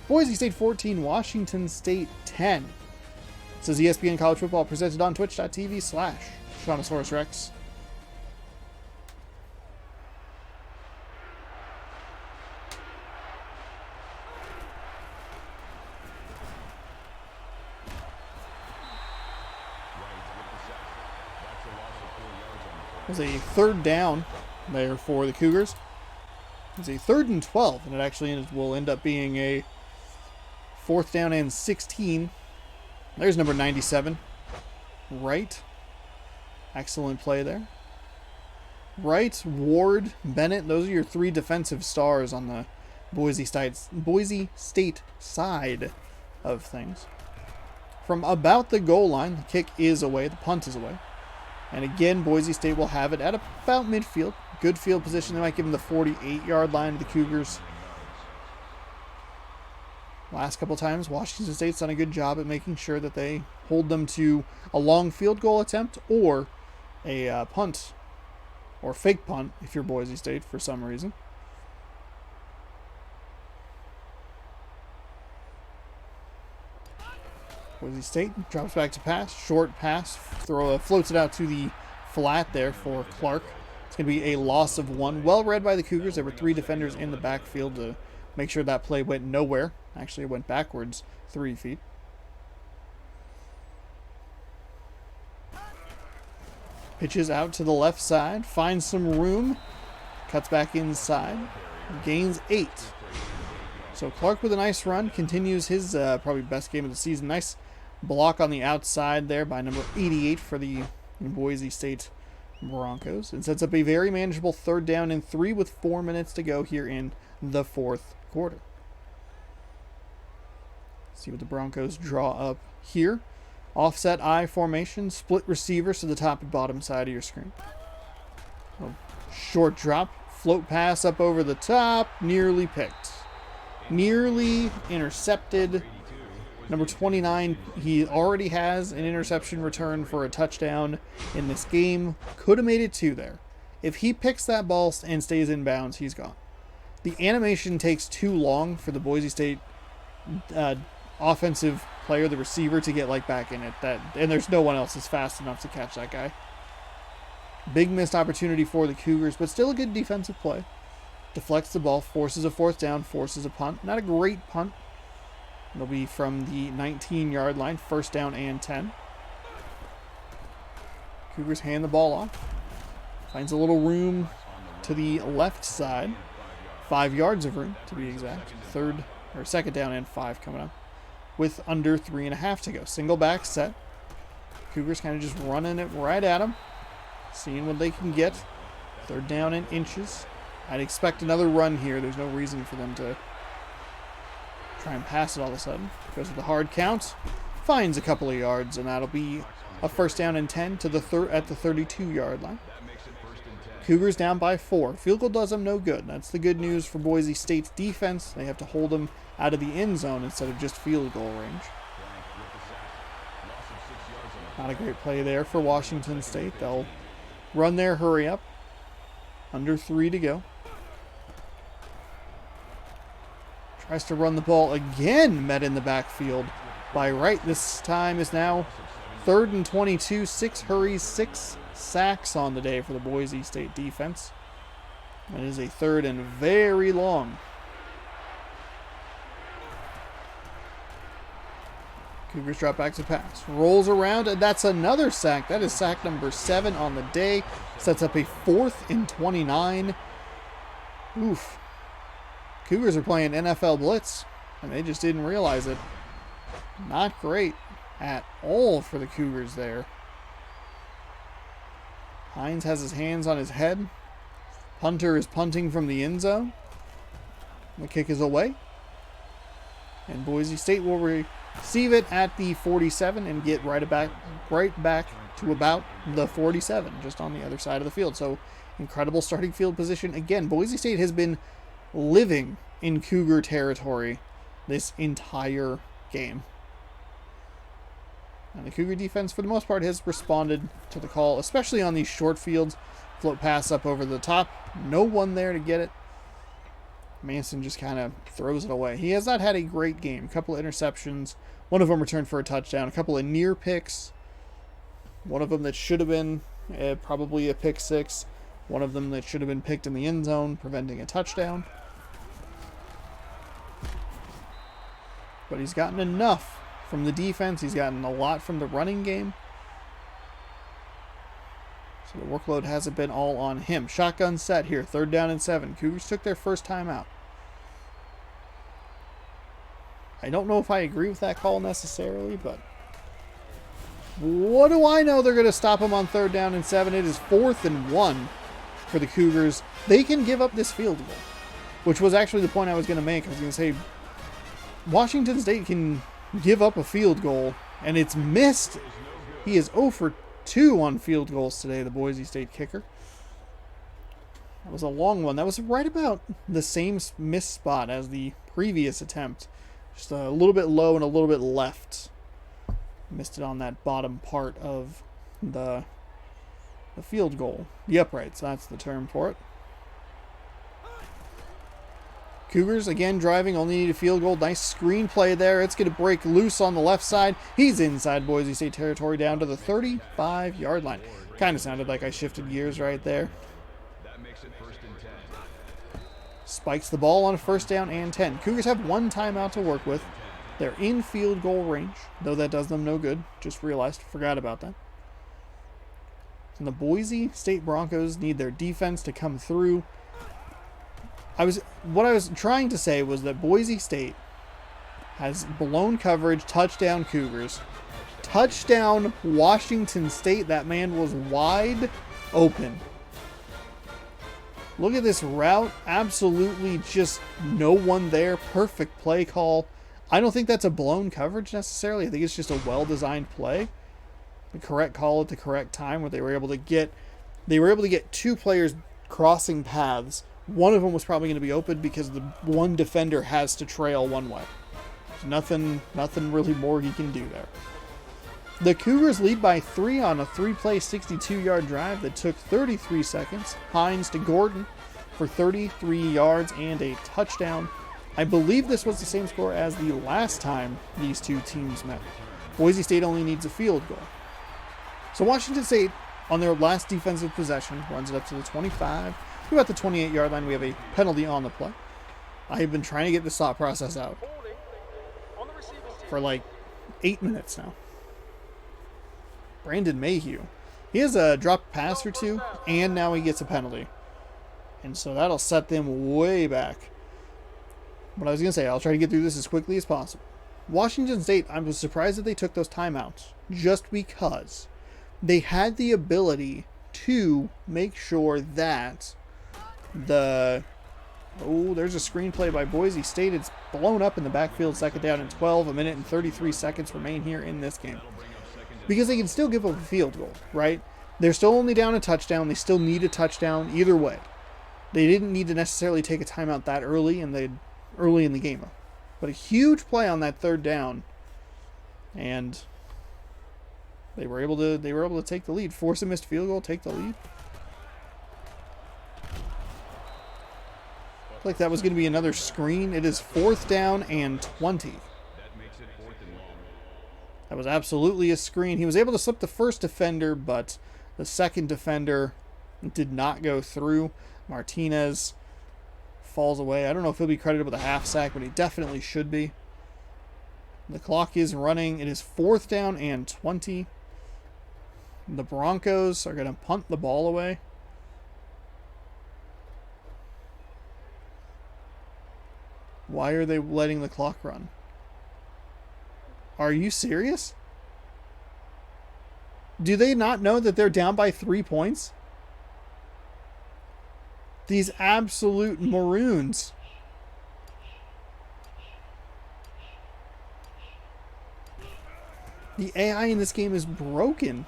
Boise State 14, Washington State 10. This is ESPN College Football presented on twitch.tv/Shawnosaurus Rex. It was a 3rd down there for the Cougars. It was a 3rd and 12, and it actually will end up being a 4th down and 16. There's number 97. Wright. Excellent play there. Wright, Ward, Bennett, those are your 3 defensive stars on the Boise State side of things. From about the goal line, the kick is away, the punt is away. And again, Boise State will have it at about midfield. Good field position. They might give them the 48-yard line to the Cougars. Last couple times, Washington State's done a good job at making sure that they hold them to a long field goal attempt or a punt or fake punt if you're Boise State for some reason. Boise State drops back to pass. Short pass. Floats it out to the flat there for Clark. It's going to be a loss of 1. Well read by the Cougars. There were 3 defenders in the backfield to make sure that play went nowhere. Actually, it went backwards 3 feet. Pitches out to the left side. Finds some room. Cuts back inside. Gains 8. So Clark with a nice run. Continues his probably best game of the season. Nice block on the outside there by number 88 for the Boise State Broncos. And sets up a very manageable 3rd down and 3 with 4 minutes to go here in the 4th quarter. See what the Broncos draw up here. Offset I formation, split receivers to the top and bottom side of your screen. Short drop, float pass up over the top, nearly picked. Nearly intercepted. Number 29, he already has an interception return for a touchdown in this game. Could have made it 2 there. If he picks that ball and stays in bounds, he's gone. The animation takes too long for the Boise State offensive player, the receiver, to get back in it. And there's no one else that's fast enough to catch that guy. Big missed opportunity for the Cougars, but still a good defensive play. Deflects the ball, forces a 4th down, forces a punt. Not a great punt. It'll be from the 19-yard line, 1st down and 10. Cougars hand the ball off. Finds a little room to the left side. 5 yards of room, to be exact. 2nd down and 5 coming up. With under 3.5 to go. Single back set. Cougars kind of just running it right at them. Seeing what they can get. 3rd down in inches. I'd expect another run here. There's no reason for them to try and pass it all of a sudden. Goes with the hard count. Finds a couple of yards, and that'll be a first down and 10 to at the 32-yard line. That makes it 1st and 10. Cougars down by 4. Field goal does them no good. That's the good news for Boise State's defense. They have to hold them out of the end zone instead of just field goal range. Blank with the sack. Loss of 6 yards on the Not a great play there for Washington State. They'll run their hurry up. Under 3 to go. Tries to run the ball again, met in the backfield by Wright. This time is now 3rd and 22. 6 hurries, 6 sacks on the day for the Boise State defense. It is a 3rd and very long. Cougars drop back to pass. Rolls around, and that's another sack. That is sack number 7 on the day. Sets up a 4th and 29. Oof. Cougars are playing NFL blitz, and they just didn't realize it. Not great at all for the Cougars there. Hines has his hands on his head. Punter is punting from the end zone. The kick is away. And Boise State will receive it at the 47 and get right back to about the 47, just on the other side of the field. So incredible starting field position. Again, Boise State has been living in Cougar territory this entire game. And the Cougar defense, for the most part, has responded to the call, especially on these short fields. Float pass up over the top. No one there to get it. Manson just kind of throws it away. He has not had a great game. A couple of interceptions. One of them returned for a touchdown. A couple of near picks. One of them that should have been probably a pick 6. One of them that should have been picked in the end zone, preventing a touchdown. But he's gotten enough from the defense. He's gotten a lot from the running game. So the workload hasn't been all on him. Shotgun set here. 3rd down and 7. Cougars took their first time out. I don't know if I agree with that call necessarily, but what do I know? They're going to stop him on 3rd down and 7. It is 4th and 1 for the Cougars. They can give up this field goal, which was actually the point I was going to make. I was going to say Washington State can give up a field goal, and it's missed. He is 0 for 2 on field goals today, the Boise State kicker. That was a long one. That was right about the same missed spot as the previous attempt. Just a little bit low and a little bit left. Missed it on that bottom part of the field goal. The uprights, that's the term for it. Cougars, again, driving, only need a field goal. Nice screenplay there. It's going to break loose on the left side. He's inside Boise State territory down to the 35-yard line. Kind of sounded like I shifted gears right there. That makes it 1st and 10. Spikes the ball on a 1st down and 10. Cougars have 1 timeout to work with. They're in field goal range, though that does them no good. Just realized, forgot about that. And the Boise State Broncos need their defense to come through. What I was trying to say was that Boise State has blown coverage, touchdown Cougars. Touchdown Washington State. That man was wide open. Look at this route. Absolutely just no one there. Perfect play call. I don't think that's a blown coverage necessarily. I think it's just a well-designed play. The correct call at the correct time where they were able to get 2 players crossing paths. One of them was probably going to be open because the one defender has to trail one way. There's nothing really more he can do there. The Cougars lead by 3 on a 3-play 62-yard drive that took 33 seconds. Hines to Gordon for 33 yards and a touchdown. I believe this was the same score as the last time these two teams met. Boise State only needs a field goal. So Washington State, on their last defensive possession, runs it up to the 25. We're at the 28-yard line. We have a penalty on the play. I have been trying to get this thought process out for like 8 minutes now. Brandon Mayhew. He has a dropped pass or 2, and now he gets a penalty. And so that'll set them way back. But I was going to say, I'll try to get through this as quickly as possible. Washington State, I was surprised that they took those timeouts, just because they had the ability to make sure that there's a screenplay by Boise State. It's blown up in the backfield, 2nd down and 12. A minute and 33 seconds remain here in this game. because they can still give up a field goal, right? They're still only down a touchdown. They still need a touchdown either way. They didn't need to necessarily take a timeout that early in the game. But a huge play on that third down, and they were able to take the lead, force a missed field goal, take the lead. Like that was going to be another screen. It is 4th down and 20. That makes it 4th and long. That was absolutely a screen. He was able to slip the first defender, but the second defender did not go through. Martinez falls away. I don't know if he'll be credited with a half sack, but he definitely should be. The clock is running. It is 4th down and 20. The Broncos are going to punt the ball away. Why are they letting the clock run? Are you serious? Do they not know that they're down by 3 points? These absolute maroons. The AI in this game is broken.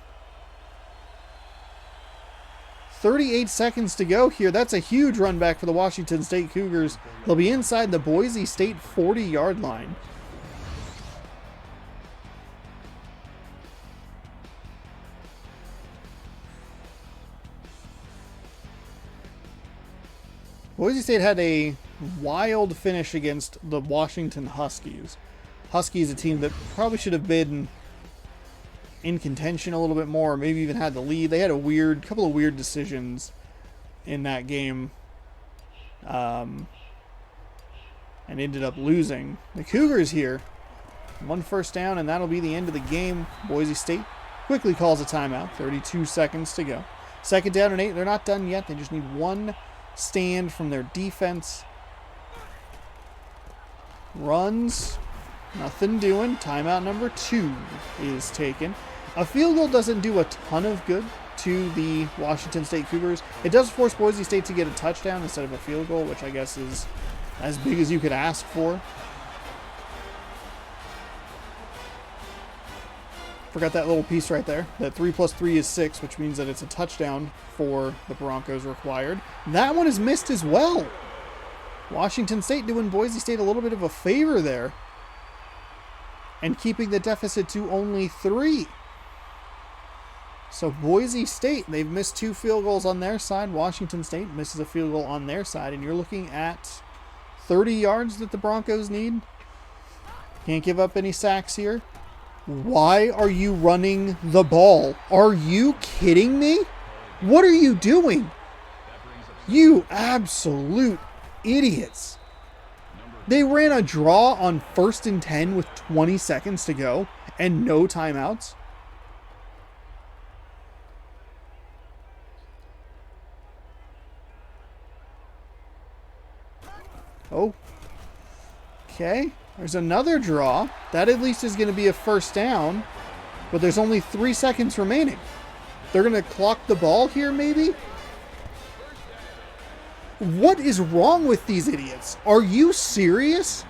38 seconds to go here. That's a huge run back for the Washington State Cougars. They'll be inside the Boise State 40-yard line. Boise State had a wild finish against the Washington Huskies. Huskies, a team that probably should have been in contention a little bit more, maybe even had the lead. They had a couple of weird decisions in that game, and ended up losing. The Cougars here, 1 first down, and that'll be the end of the game. Boise State quickly calls a timeout. 32 seconds to go. 2nd down and 8. They're not done yet. They just need one stand from their defense. Runs. Nothing doing. Timeout number 2 is taken. A field goal doesn't do a ton of good to the Washington State Cougars. It does force Boise State to get a touchdown instead of a field goal, which I guess is as big as you could ask for. Forgot that little piece right there. That 3 plus 3 is 6, which means that it's a touchdown for the Broncos required. That one is missed as well. Washington State doing Boise State a little bit of a favor there, and keeping the deficit to only 3. So Boise State, they've missed 2 field goals on their side. Washington State misses a field goal on their side, and you're looking at 30 yards that the Broncos need. Can't give up any sacks here. Why are you running the ball? Are you kidding me? What are you doing? You absolute idiots. They ran a draw on 1st and 10 with 20 seconds to go and no timeouts. Oh. Okay. There's another draw. That at least is going to be a first down. But there's only 3 seconds remaining. They're going to clock the ball here, maybe? What is wrong with these idiots? Are you serious?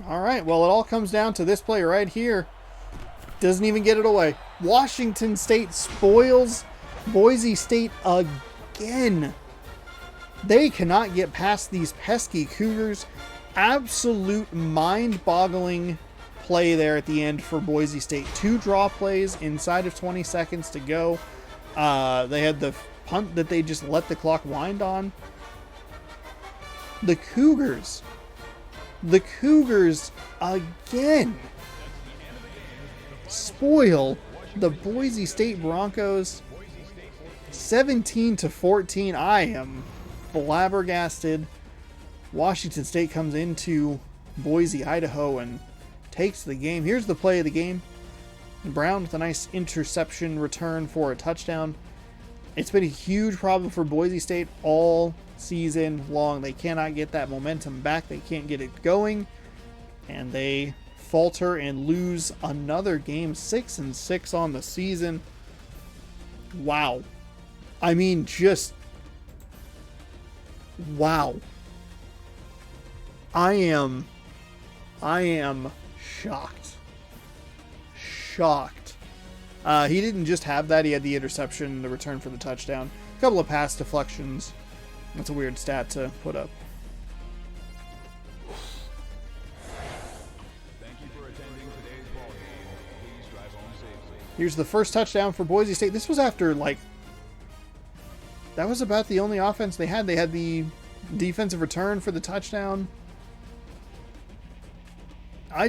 All right, well, it all comes down to this play right here. Doesn't even get it away. Washington State spoils Boise State again. They cannot get past these pesky Cougars. Absolute mind-boggling play there at the end for Boise State. 2 draw plays inside of 20 seconds to go. They had the punt that they just let the clock wind on. The Cougars again spoil the Boise State Broncos 17-14. I am flabbergasted. Washington State comes into Boise, Idaho, and takes the game. Here's the play of the game. Brown with a nice interception return for a touchdown. It's been a huge problem for Boise State all season long. They cannot get that momentum back. They can't get it going. And they falter and lose another game. 6-6 on the season. Wow. I mean, just Wow. I am shocked. Shocked. He didn't just have that. He had the interception, the return for the touchdown, a couple of pass deflections. That's a weird stat to put up. Thank you for attending today's ball game. Please drive home safely. Here's the first touchdown for Boise State. This was after, like, that was about the only offense they had. They had the defensive return for the touchdown. I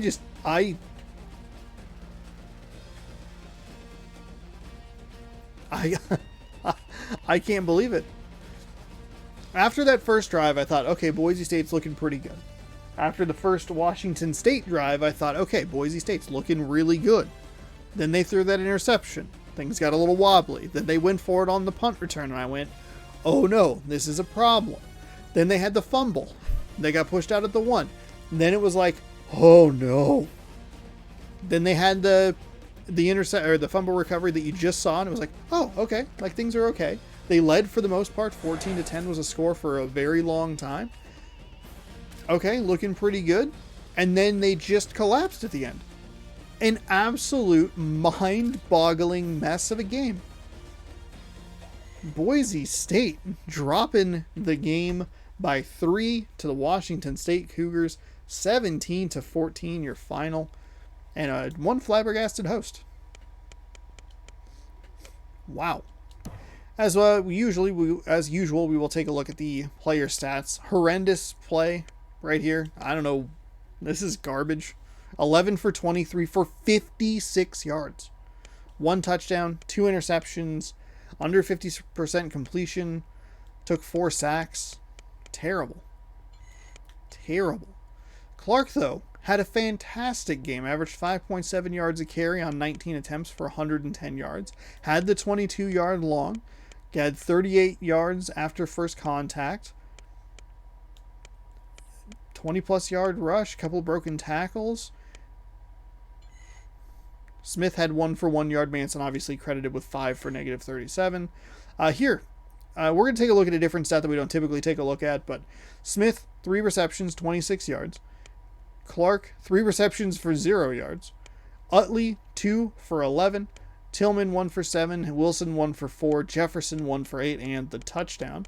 I can't believe it. After that first drive, I thought, okay, Boise State's looking pretty good. After the first Washington State drive, I thought, okay, Boise State's looking really good. Then they threw that interception. Things got a little wobbly. Then they went for it on the punt return, and I went, oh no, this is a problem. Then they had the fumble. They got pushed out at the 1. Then it was like, oh no. Then they had the fumble recovery that you just saw, and it was like, oh, okay, like things are okay. They led for the most part. 14-10 was a score for a very long time. Okay, looking pretty good. And then they just collapsed at the end. An absolute mind-boggling mess of a game. Boise State dropping the game by 3 to the Washington State Cougars. 17-14 your final. And one flabbergasted host. Wow. As usual, we will take a look at the player stats. Horrendous play right here. I don't know. This is garbage. 11 for 23 for 56 yards. 1 touchdown, 2 interceptions, under 50% completion, took 4 sacks. Terrible. Terrible. Clark, though, had a fantastic game. Averaged 5.7 yards a carry on 19 attempts for 110 yards. Had the 22-yard long. Had 38 yards after first contact. 20-plus yard rush. Couple broken tackles. Smith had 1 for 1 yard. Manson obviously credited with 5 for negative 37. Here, we're going to take a look at a different stat that we don't typically take a look at. But Smith, 3 receptions, 26 yards. Clark, 3 receptions for 0 yards. Utley, 2 for 11. Tillman, 1 for 7. Wilson, 1 for 4. Jefferson, 1 for 8. And the touchdown.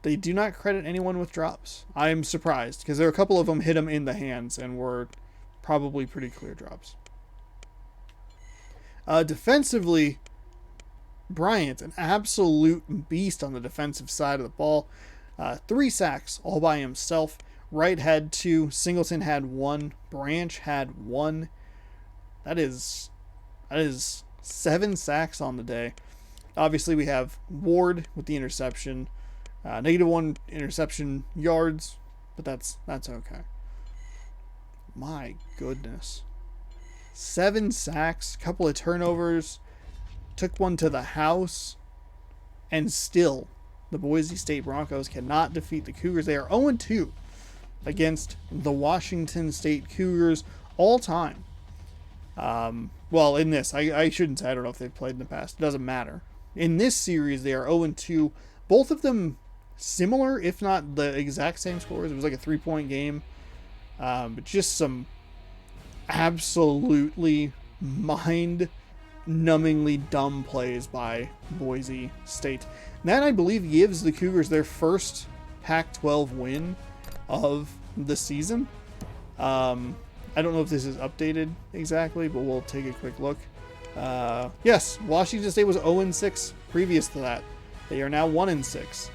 They do not credit anyone with drops. I'm surprised, because there are a couple of them hit him in the hands and were probably pretty clear drops. Defensively, Bryant, an absolute beast on the defensive side of the ball. 3 sacks all by himself. Wright had 2. Singleton had 1. Branch had 1. That is 7 sacks on the day. Obviously, we have Ward with the interception. Negative 1 interception yards, but that's okay. My goodness. 7 sacks, couple of turnovers, took one to the house, and still the Boise State Broncos cannot defeat the Cougars. They are 0-2 against the Washington State Cougars all time. Well, in this, I shouldn't say, I don't know if they've played in the past. It doesn't matter. In this series, they are 0-2. Both of them similar, if not the exact same scores. It was like a 3-point game. But just some absolutely mind-numbingly dumb plays by Boise State. And that, I believe, gives the Cougars their first Pac-12 win of the season. I don't know if this is updated exactly, but we'll take a quick look. Yes, Washington State was 0-6 previous to that. They are now 1-6.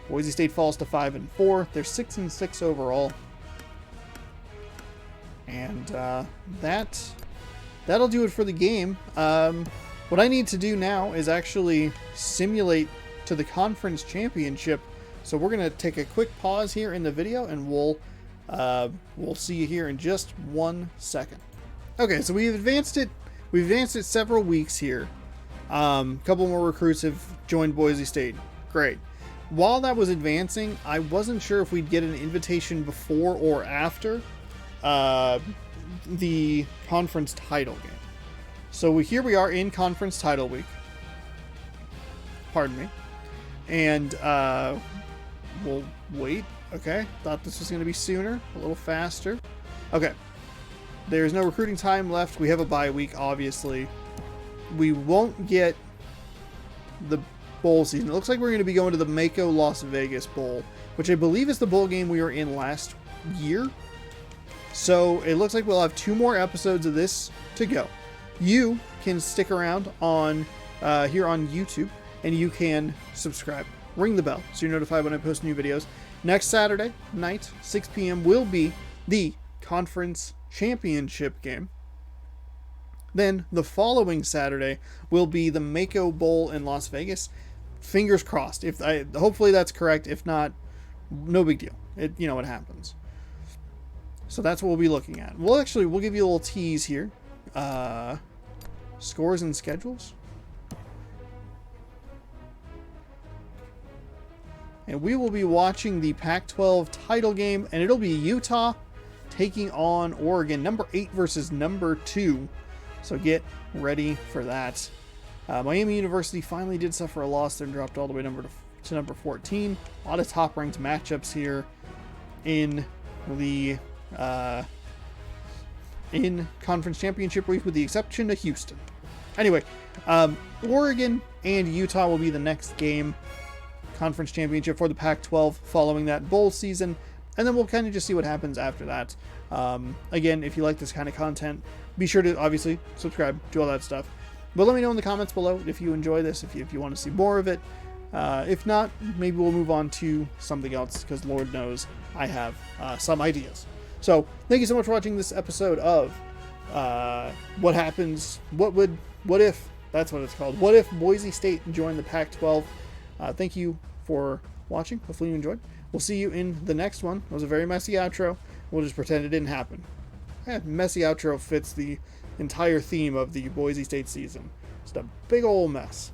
Boise State falls to 5-4. They're 6-6 overall. And that'll do it for the game. What I need to do now is actually simulate to the conference championship. So we're gonna take a quick pause here in the video, and we'll see you here in just 1 second. Okay, so we've advanced it. We've advanced it several weeks here. A couple more recruits have joined Boise State. Great. While that was advancing, I wasn't sure if we'd get an invitation before or after the conference title game. So here we are in conference title week. Pardon me. And we'll wait. Okay, thought this was going to be sooner, a little faster. Okay, there's no recruiting time left. We have a bye week, obviously. We won't get the bowl season. It looks like we're going to be going to the Mako Las Vegas Bowl, which I believe is the bowl game we were in last year. So it looks like we'll have 2 more episodes of this to go. You can stick around on here on YouTube, and you can subscribe. Ring the bell so you're notified when I post new videos. Next Saturday night, 6 p.m. will be the conference championship game. Then the following Saturday will be the Mako Bowl in Las Vegas. Fingers crossed. Hopefully that's correct. If not, no big deal. It happens. So that's what we'll be looking at. We'll give you a little tease here. Scores and schedules. And we will be watching the Pac-12 title game, and it'll be Utah taking on Oregon, number 8 versus number 2. So get ready for that. Miami University finally did suffer a loss and dropped all the way to number 14. A lot of top-ranked matchups here in the in conference championship week, with the exception of Houston. Anyway, Oregon and Utah will be the next game, conference championship for the Pac-12, following that bowl season, and then we'll kind of just see what happens after that. Again, if you like this kind of content, be sure to obviously subscribe, do all that stuff. But let me know in the comments below if you enjoy this, if you want to see more of it. If not, maybe we'll move on to something else, because Lord knows I have some ideas. So thank you so much for watching this episode of what if, that's what it's called. What if Boise State joined the Pac-12? Thank you for watching. Hopefully you enjoyed. We'll see you in the next one. It was a very messy outro. We'll just pretend it didn't happen. Messy outro fits the entire theme of the Boise State season. Just a big old mess.